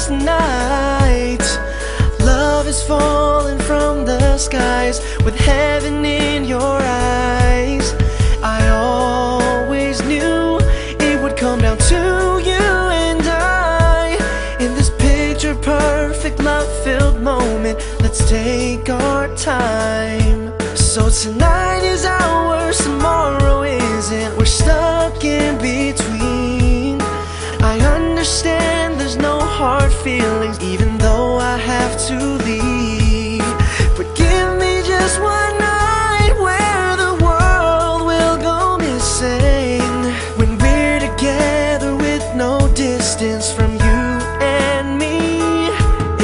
last night. Love is falling from the skies with heaven in your eyes. I always knew it would come down to you and I. In this picture perfect love-filled moment, let's take our time. So tonight is ours, tomorrow isn't. We're stuck in between. I understand there's no hard feelings, even though I have to leave. But give me just one night where the world will go missing, when we're together with no distance from you and me.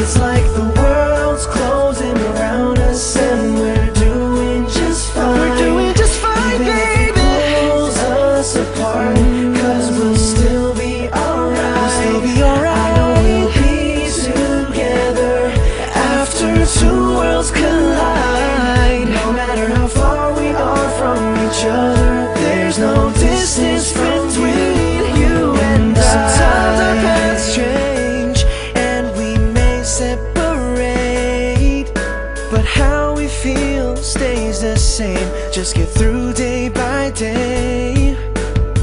It's like the world's closing around us and we're doing just fine. We're doing just fine, even baby. If it pulls us apart, 'cause we'll still be alright. We'll still be alright. I know we'll be together after two worlds collide. No matter how far we are from each other, there's no distance between you and I. Sometimes our paths change and we may separate, but how we feel stays the same. Just get through day by day.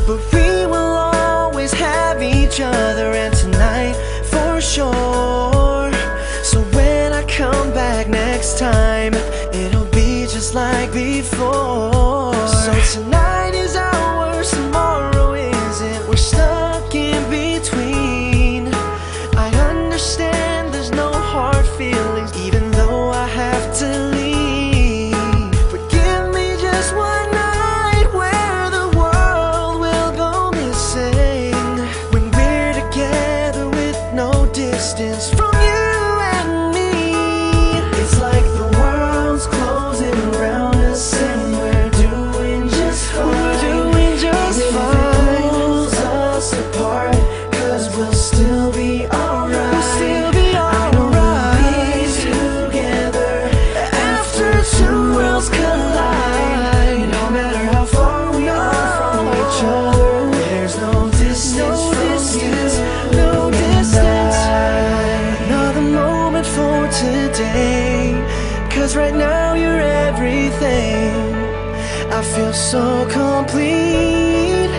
But we will always have each other, and tonight for sure. So when I come back next time, it'll be just like before. So tonight is ours, tomorrow isn't. We're stuck in between. I understand there's no hard feelings, even though I have to leave. But give me just one night where the world will go missing, when we're together with no distance from you and me. It's like the world's closing around us and we're doing just fine. We're doing just fine. Even if it pulls us apart, 'cause we'll still be alright. We'll still be alright. I know we'll be together after two worlds collide. No matter how far we are from each other, there's no distance no distance. Another moment for today, 'cause right now you're everything. I feel so complete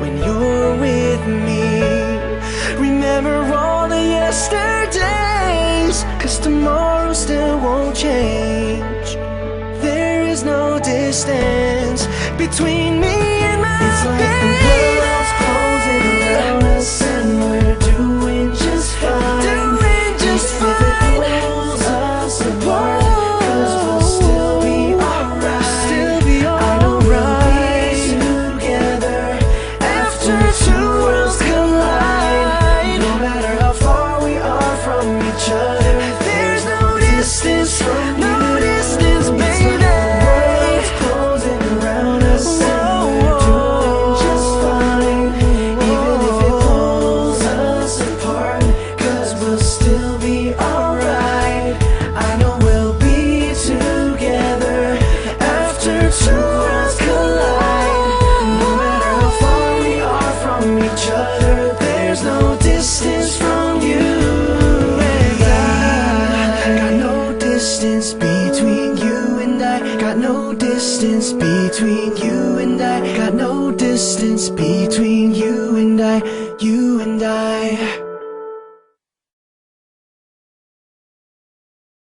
when you're with me. Remember all the yesterdays, 'cause tomorrow still won't change. There is no distance between me and my It's like the world's closing around us and we're doing just fine. Doing just fine. Even if it pulls us apart, 'cause we'll still be alright. Still be alright. I know we'll be together after two worlds collide. No matter how far we are from each other, there's no distance from you. No distance, baby. It's like the world's closing around us and we're doing just fine. Even if it pulls us apart, 'cause we'll still be alright. I know we'll be together after two worlds collide. No matter how far we are from each other, there's no distance from you and I. Got no distance between you and I. Got no distance between you and I. Got no distance between you and I. You and I.